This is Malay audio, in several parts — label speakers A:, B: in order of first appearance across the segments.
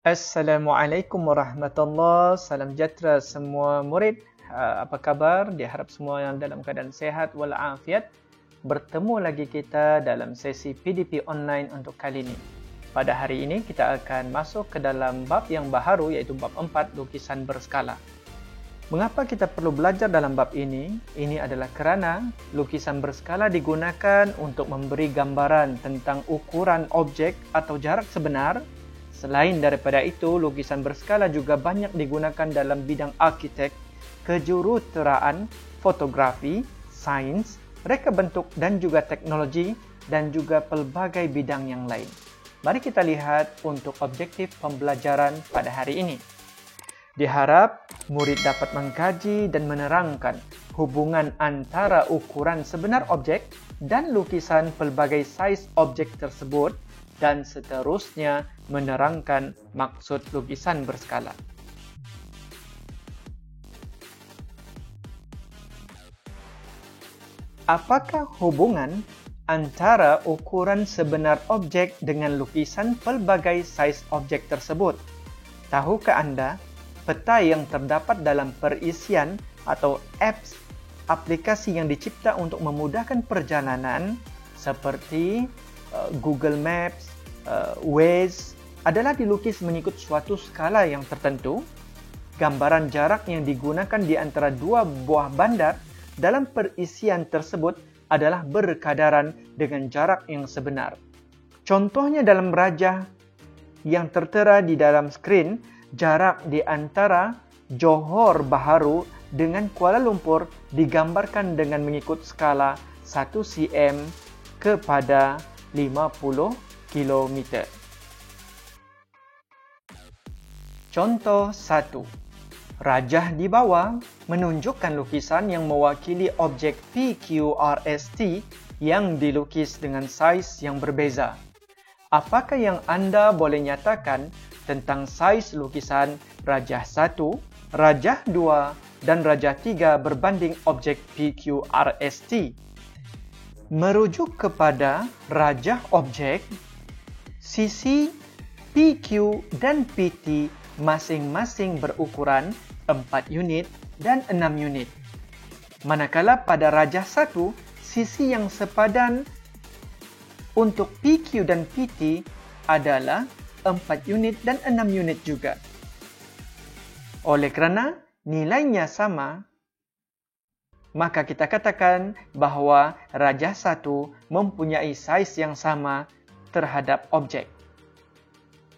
A: Assalamualaikum warahmatullahi. Salam sejahtera semua murid. Apa khabar? Diharap semua yang dalam keadaan sehat walafiat. Bertemu lagi kita dalam sesi PDP online untuk kali ini. Pada hari ini kita akan masuk ke dalam bab yang baharu, iaitu bab 4, lukisan berskala. Mengapa kita perlu belajar dalam bab ini? Ini adalah kerana lukisan berskala digunakan untuk memberi gambaran tentang ukuran objek atau jarak sebenar. Selain daripada itu, lukisan berskala juga banyak digunakan dalam bidang arkitek, kejuruteraan, fotografi, sains, reka bentuk dan juga teknologi dan juga pelbagai bidang yang lain. Mari kita lihat untuk objektif pembelajaran pada hari ini. Diharap murid dapat mengkaji dan menerangkan hubungan antara ukuran sebenar objek dan lukisan pelbagai saiz objek tersebut dan seterusnya menerangkan maksud lukisan berskala. Apakah hubungan antara ukuran sebenar objek dengan lukisan pelbagai saiz objek tersebut? Tahukah anda peta yang terdapat dalam perisian atau apps aplikasi yang dicipta untuk memudahkan perjalanan seperti Google Maps, Waze adalah dilukis mengikut suatu skala yang tertentu. Gambaran jarak yang digunakan di antara dua buah bandar dalam perisian tersebut adalah berkadaran dengan jarak yang sebenar. Contohnya dalam rajah yang tertera di dalam skrin, jarak di antara Johor Bahru dengan Kuala Lumpur digambarkan dengan mengikut skala 1 cm kepada 50 km. Contoh 1. Rajah di bawah menunjukkan lukisan yang mewakili objek PQRST yang dilukis dengan saiz yang berbeza. Apakah yang anda boleh nyatakan tentang saiz lukisan rajah 1, rajah 2 dan rajah 3 berbanding objek PQRST? Merujuk kepada rajah objek, sisi PQ dan PT masing-masing berukuran 4 unit dan 6 unit. Manakala pada rajah 1, sisi yang sepadan untuk PQ dan PT adalah 4 unit dan 6 unit juga. Oleh kerana nilainya sama, maka kita katakan bahawa rajah 1 mempunyai saiz yang sama terhadap objek.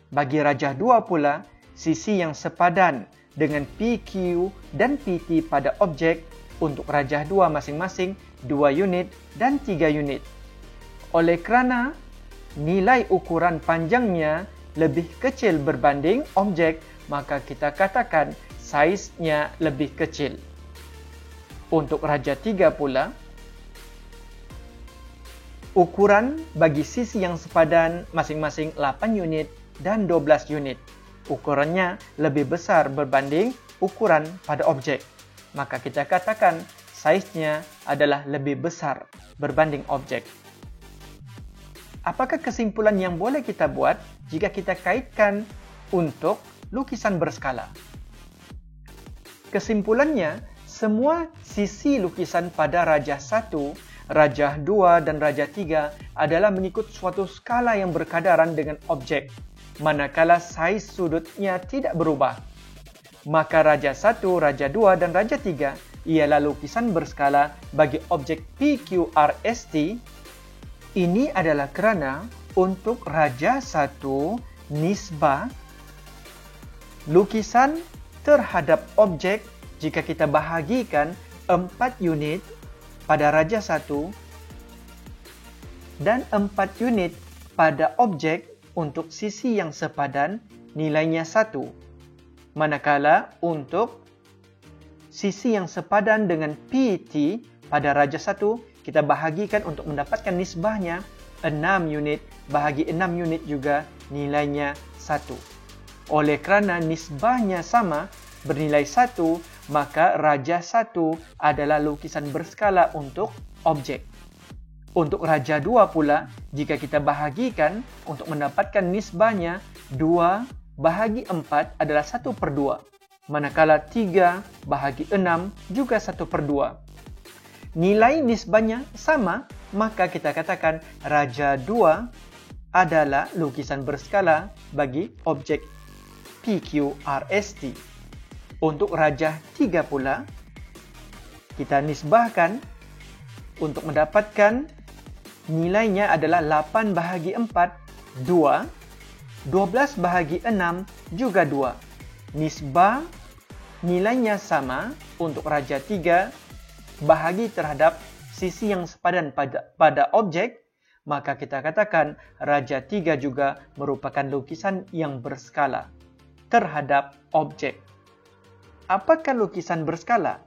A: Bagi rajah 2 pula, sisi yang sepadan dengan PQ dan PT pada objek untuk rajah 2 masing-masing 2 unit dan 3 unit. Oleh kerana nilai ukuran panjangnya lebih kecil berbanding objek, maka kita katakan saiznya lebih kecil. Untuk rajah 3 pula, ukuran bagi sisi yang sepadan masing-masing 8 unit dan 12 unit. Ukurannya lebih besar berbanding ukuran pada objek. Maka kita katakan saiznya adalah lebih besar berbanding objek. Apakah kesimpulan yang boleh kita buat jika kita kaitkan untuk lukisan berskala? Kesimpulannya, semua sisi lukisan pada rajah 1, rajah 2 dan rajah 3 adalah mengikut suatu skala yang berkadaran dengan objek, manakala saiz sudutnya tidak berubah. Maka rajah 1, rajah 2 dan rajah 3 ialah lukisan berskala bagi objek PQRST. Ini adalah kerana untuk rajah 1 nisbah lukisan terhadap objek jika kita bahagikan 4 unit pada rajah 1 dan 4 unit pada objek untuk sisi yang sepadan nilainya 1. Manakala untuk sisi yang sepadan dengan PT pada rajah 1 kita bahagikan untuk mendapatkan nisbahnya 6 unit bahagi 6 unit juga nilainya 1. Oleh kerana nisbahnya sama bernilai 1, maka rajah 1 adalah lukisan berskala untuk objek. Untuk rajah 2 pula, jika kita bahagikan untuk mendapatkan nisbahnya 2 bahagi 4 adalah 1/2, manakala 3 bahagi 6 juga 1/2. Nilai nisbahnya sama, maka kita katakan Raja 2 adalah lukisan berskala bagi objek PQRST. Untuk Raja 3 pula, kita nisbahkan untuk mendapatkan nilainya adalah 8 bahagi 4, 2, 12 bahagi 6 juga 2. Nisbah nilainya sama untuk Raja 3 bahagi terhadap sisi yang sepadan pada objek, maka kita katakan Raja 3 juga merupakan lukisan yang berskala terhadap objek. Apakah lukisan berskala?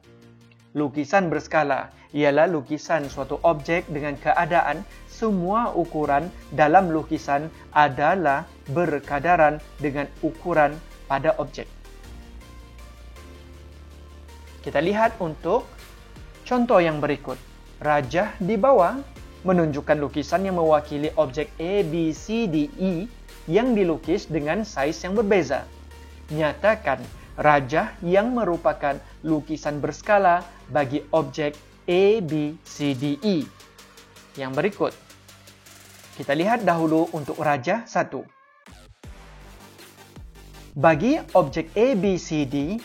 A: Lukisan berskala ialah lukisan suatu objek dengan keadaan semua ukuran dalam lukisan adalah berkadaran dengan ukuran pada objek. Kita lihat untuk contoh yang berikut. Rajah di bawah menunjukkan lukisan yang mewakili objek A, B, C, D, E yang dilukis dengan saiz yang berbeza. Nyatakan rajah yang merupakan lukisan berskala bagi objek A, B, C, D, E. Yang berikut. Kita lihat dahulu untuk rajah 1. Bagi objek A, B, C, D,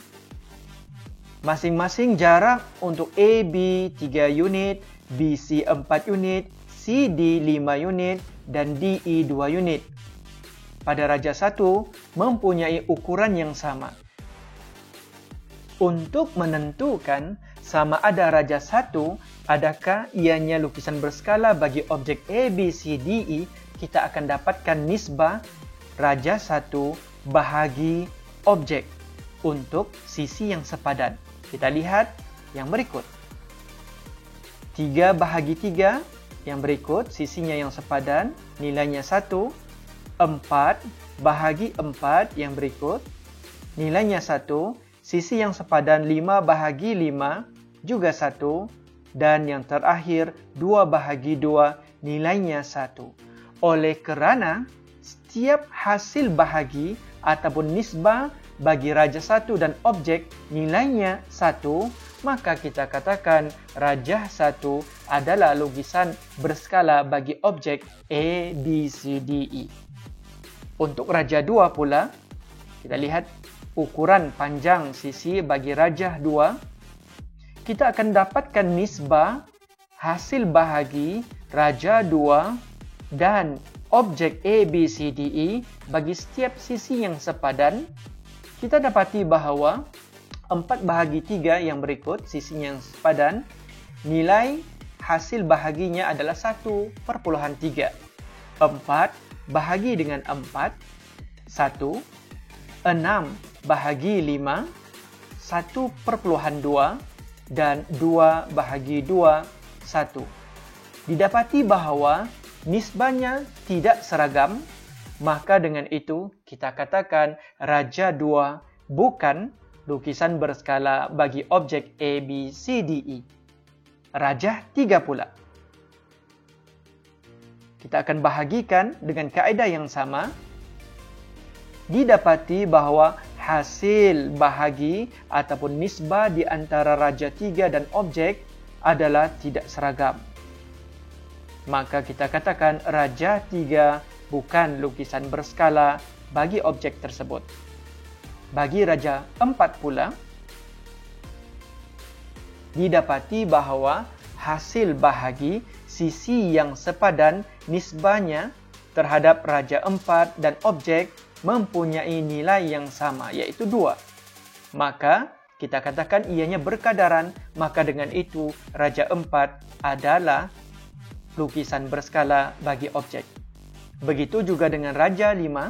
A: masing-masing jarak untuk A, B 3 unit, B, C 4 unit, C, D 5 unit, dan D, E 2 unit. Pada Raja 1 mempunyai ukuran yang sama. Untuk menentukan sama ada Raja 1 adakah ianya lukisan berskala bagi objek A, B, C, D, E, kita akan dapatkan nisbah Raja 1 bahagi objek untuk sisi yang sepadan. Kita lihat yang berikut. 3 bahagi 3 yang berikut, sisinya yang sepadan, nilainya 1. 4 bahagi 4 yang berikut, nilainya 1. Sisi yang sepadan 5 bahagi 5 juga 1. Dan yang terakhir 2 bahagi 2 nilainya 1. Oleh kerana setiap hasil bahagi ataupun nisbah bagi Raja 1 dan objek nilainya 1, maka kita katakan Rajah 1 adalah lukisan berskala bagi objek A, B, C, D, E. Untuk Raja 2 pula, kita lihat ukuran panjang sisi bagi Rajah 2. Kita akan dapatkan nisbah hasil bahagi Raja 2 dan objek A, B, C, D, E bagi setiap sisi yang sepadan. Kita dapati bahawa 4 bahagi 3 yang berikut, sisinya yang sepadan, nilai hasil bahaginya adalah 1/3. 4 bahagi dengan 4, 1. 6 bahagi 5, 1/2. Dan 2 bahagi 2, 1. Didapati bahawa nisbahnya tidak seragam, maka dengan itu kita katakan Raja 2 bukan lukisan berskala bagi objek A, B, C, D, E. Rajah 3 pula. Kita akan bahagikan dengan kaedah yang sama. Didapati bahawa hasil bahagi ataupun nisbah di antara Raja 3 dan objek adalah tidak seragam. Maka kita katakan Raja 3 bukan lukisan berskala bagi objek tersebut. Bagi Raja 4 pula, didapati bahawa hasil bahagi sisi yang sepadan nisbahnya terhadap Raja 4 dan objek mempunyai nilai yang sama, iaitu 2. Maka kita katakan ianya berkadaran, maka dengan itu Raja 4 adalah lukisan berskala bagi objek. Begitu juga dengan Raja 5.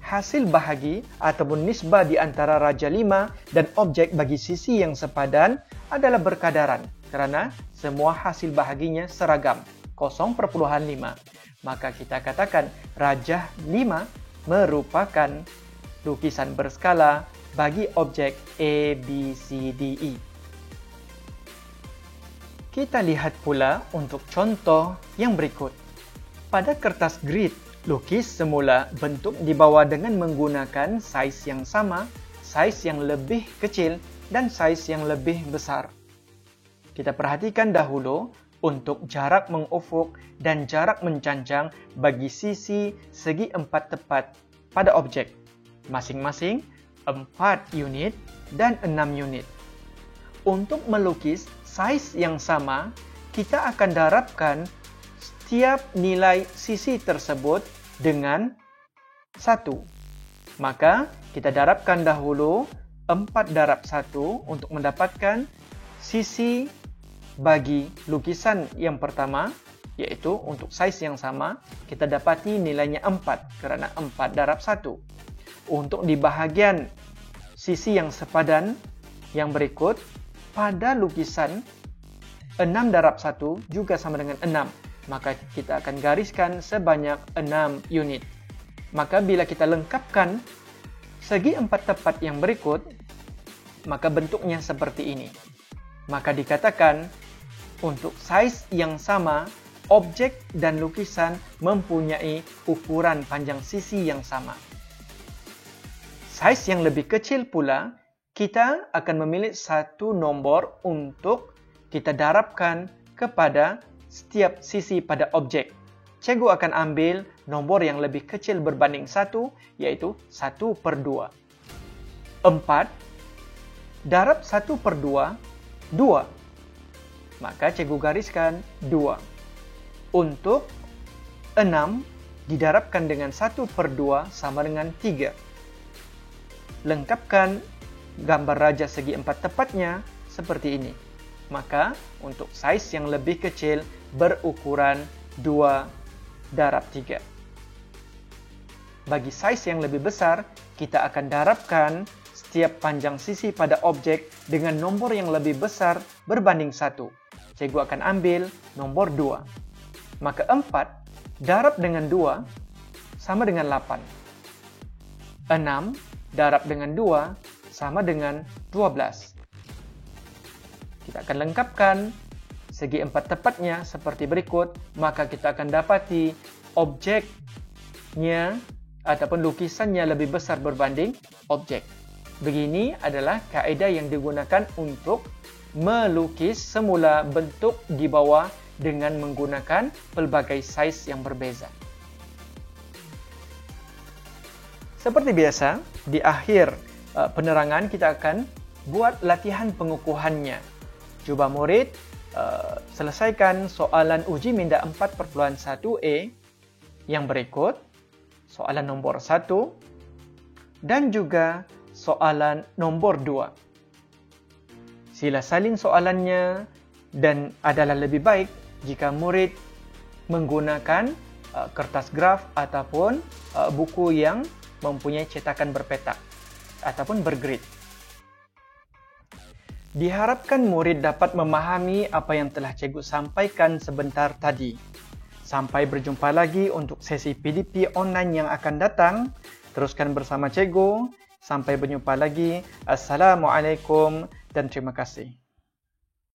A: Hasil bahagi ataupun nisbah di antara Raja 5 dan objek bagi sisi yang sepadan adalah berkadaran kerana semua hasil bahaginya seragam, 0,5. Maka kita katakan Raja 5 merupakan lukisan berskala bagi objek A, B, C, D, E. Kita lihat pula untuk contoh yang berikut. Pada kertas grid Lukis semula bentuk di bawah dengan menggunakan saiz yang sama, saiz yang lebih kecil, dan saiz yang lebih besar. Kita perhatikan dahulu untuk jarak mengufuk dan jarak mencancang bagi sisi segi empat tepat pada objek, masing-masing 4 unit dan 6 unit. Untuk melukis saiz yang sama, kita akan darabkan setiap nilai sisi tersebut dengan 1. Maka, kita darabkan dahulu 4 darab 1 untuk mendapatkan sisi bagi lukisan yang pertama, yaitu untuk saiz yang sama, kita dapati nilainya 4 kerana 4 darab 1. Untuk di bahagian sisi yang sepadan yang berikut, pada lukisan 6 darab 1 juga sama dengan 6. Maka kita akan gariskan sebanyak 6 unit. Maka bila kita lengkapkan segi empat tepat yang berikut, maka bentuknya seperti ini. Maka dikatakan untuk saiz yang sama, objek dan lukisan mempunyai ukuran panjang sisi yang sama. Saiz yang lebih kecil pula, kita akan memilih satu nombor untuk kita darabkan kepada setiap sisi pada objek. Cikgu akan ambil nombor yang lebih kecil berbanding 1, yaitu 1/2. 4 darab 1/2, 2. Maka cikgu gariskan 2. Untuk 6 didarabkan dengan 1/2 sama dengan 3. Lengkapkan gambar raja segi empat tepatnya seperti ini. Maka untuk saiz yang lebih kecil berukuran 2 darab 3. Bagi saiz yang lebih besar, kita akan darabkan setiap panjang sisi pada objek dengan nombor yang lebih besar berbanding 1. Cikgu akan ambil nombor 2. Maka 4 darab dengan 2 sama dengan 8. 6 darab dengan 2 sama dengan 12. Kita akan lengkapkan segi empat tepatnya seperti berikut. Maka kita akan dapati objeknya ataupun lukisannya lebih besar berbanding objek. Begini adalah kaedah yang digunakan untuk melukis semula bentuk di bawah dengan menggunakan pelbagai saiz yang berbeza. Seperti biasa, di akhir penerangan kita akan buat latihan pengukuhannya. Cuba murid selesaikan soalan uji minda 4.1a yang berikut, soalan nombor 1 dan juga soalan nombor 2. Sila salin soalannya dan adalah lebih baik jika murid menggunakan kertas graf ataupun buku yang mempunyai cetakan berpetak ataupun bergrid. Diharapkan murid dapat memahami apa yang telah cikgu sampaikan sebentar tadi. Sampai berjumpa lagi untuk sesi PDP online yang akan datang. Teruskan bersama cikgu. Sampai berjumpa lagi. Assalamualaikum dan terima kasih.